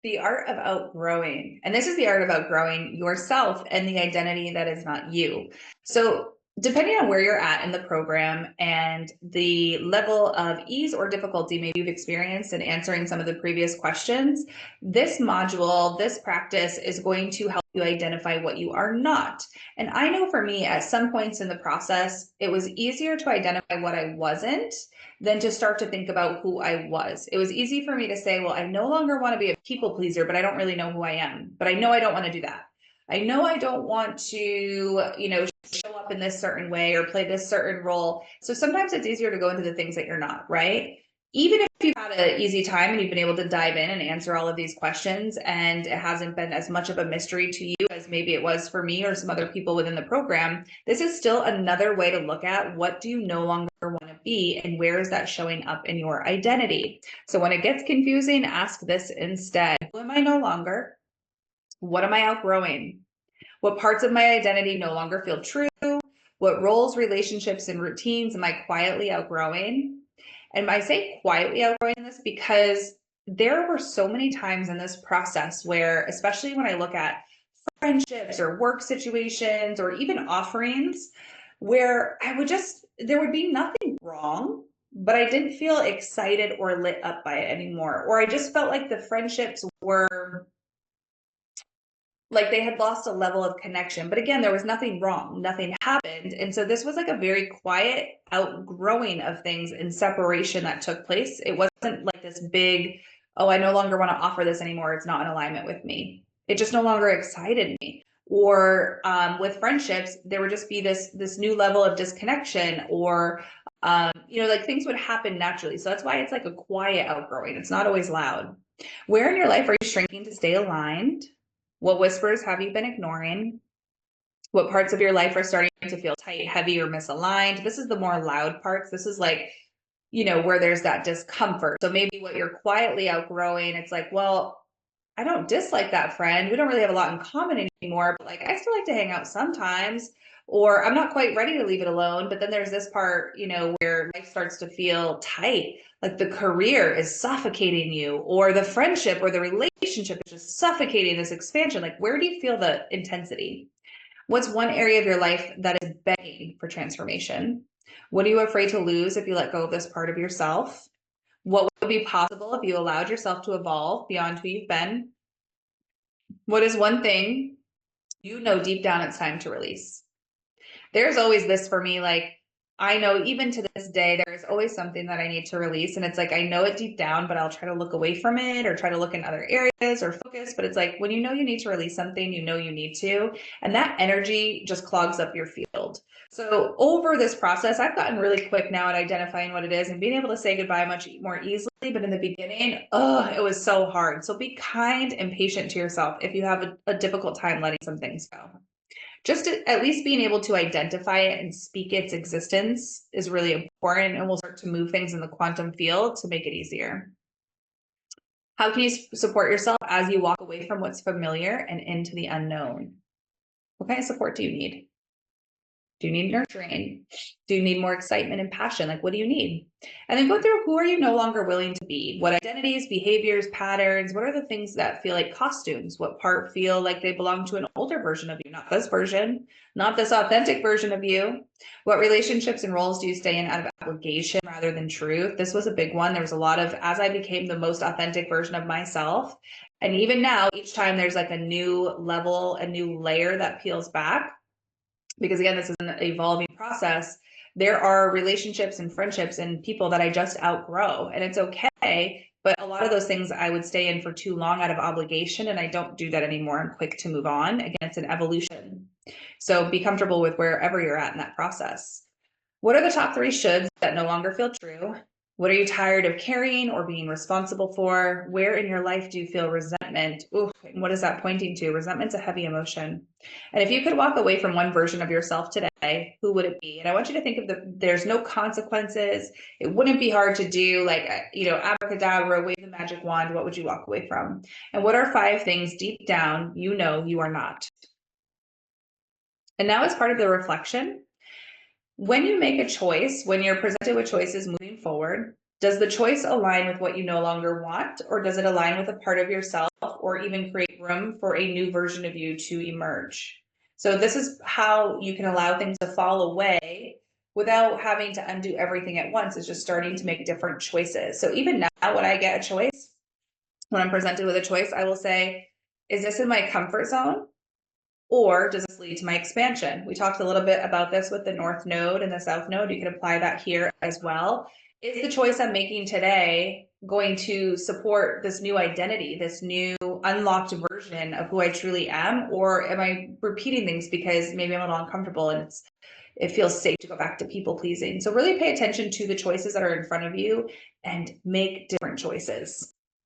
The art of outgrowing. And this is the art of outgrowing yourself and the identity that is not you. So, depending on where you're at in the program and the level of ease or difficulty maybe you've experienced in answering some of the previous questions, this module, this practice is going to help you identify what you are not. And I know for me, at some points in the process, it was easier to identify what I wasn't than to start to think about who I was. It was easy for me to say, well, I no longer want to be a people pleaser, but I don't really know who I am. But I know I don't want to do that. I know I don't want to, show up in this certain way or play this certain role. So sometimes it's easier to go into the things that you're not, right? Even if you've had an easy time and you've been able to dive in and answer all of these questions, and it hasn't been as much of a mystery to you as maybe it was for me or some other people within the program, this is still another way to look at what do you no longer want to be and where is that showing up in your identity. So when it gets confusing, ask this instead. Who am I no longer? What am I outgrowing? What parts of my identity no longer feel true? What roles, relationships, and routines am I quietly outgrowing? And I say quietly outgrowing this because there were so many times in this process where, especially when I look at friendships or work situations or even offerings, where there would be nothing wrong, but I didn't feel excited or lit up by it anymore. Or I just felt like the friendships were like they had lost a level of connection. But again, there was nothing wrong, nothing happened. And so this was like a very quiet outgrowing of things and separation that took place. It wasn't like this big, oh, I no longer want to offer this anymore. It's not in alignment with me. It just no longer excited me. Or with friendships, there would just be this new level of disconnection, or like things would happen naturally. So that's why it's like a quiet outgrowing. It's not always loud. Where in your life are you shrinking to stay aligned? What whispers have you been ignoring? What parts of your life are starting to feel tight, heavy, or misaligned? This is the more loud parts. This is like, where there's that discomfort. So maybe what you're quietly outgrowing, it's like, well, I don't dislike that friend. We don't really have a lot in common anymore, but like I still like to hang out sometimes. Or I'm not quite ready to leave it alone. But then there's this part, where life starts to feel tight, like the career is suffocating you, or the friendship or the relationship is just suffocating this expansion. Like, where do you feel the intensity? What's one area of your life that is begging for transformation? What are you afraid to lose if you let go of this part of yourself? What would be possible if you allowed yourself to evolve beyond who you've been? What is one thing deep down it's time to release? There's always this for me, like, I know even to this day, there's always something that I need to release. And it's like, I know it deep down, but I'll try to look away from it or try to look in other areas or focus. But it's like, when you need to release something, you need to. And that energy just clogs up your field. So over this process, I've gotten really quick now at identifying what it is and being able to say goodbye much more easily. But in the beginning, it was so hard. So be kind and patient to yourself if you have a difficult time letting some things go. Just at least being able to identify it and speak its existence is really important, and we'll start to move things in the quantum field to make it easier. How can you support yourself as you walk away from what's familiar and into the unknown? What kind of support do you need? Do you need nurturing? Do you need more excitement and passion? Like, what do you need? And then go through, who are you no longer willing to be? What identities, behaviors, patterns, what are the things that feel like costumes? What part feel like they belong to an older version of you, not this version, not this authentic version of you? What relationships and roles do you stay in out of obligation rather than truth? This was a big one. There was a lot of, as I became the most authentic version of myself. And even now, each time there's like a new level, a new layer that peels back, because again, this is an evolving process. There are relationships and friendships and people that I just outgrow, and it's okay. But a lot of those things I would stay in for too long out of obligation, and I don't do that anymore. I'm quick to move on. Again, it's an evolution. So be comfortable with wherever you're at in that process. What are the top 3 shoulds that no longer feel true? What are you tired of carrying or being responsible for? Where in your life do you feel resentment? Ooh, and what is that pointing to? Resentment's a heavy emotion. And if you could walk away from one version of yourself today, who would it be? And I want you to think of there's no consequences. It wouldn't be hard to do, like, abracadabra, wave the magic wand. What would you walk away from? And what are 5 things deep down you are not? And now, as part of the reflection, when you make a choice, when you're presented with choices moving forward, Does the choice align with what you no longer want, or does it align with a part of yourself or even create room for a new version of you to emerge? So this is how you can allow things to fall away without having to undo everything at once, is just starting to make different choices. So even now, when I get a choice, when I'm presented with a choice, I will say, is this in my comfort zone? Or does this lead to my expansion? We talked a little bit about this with the North Node and the South Node. You can apply that here as well. Is the choice I'm making today going to support this new identity, this new unlocked version of who I truly am? Or am I repeating things because maybe I'm a little uncomfortable and it feels safe to go back to people pleasing? So really pay attention to the choices that are in front of you and make different choices.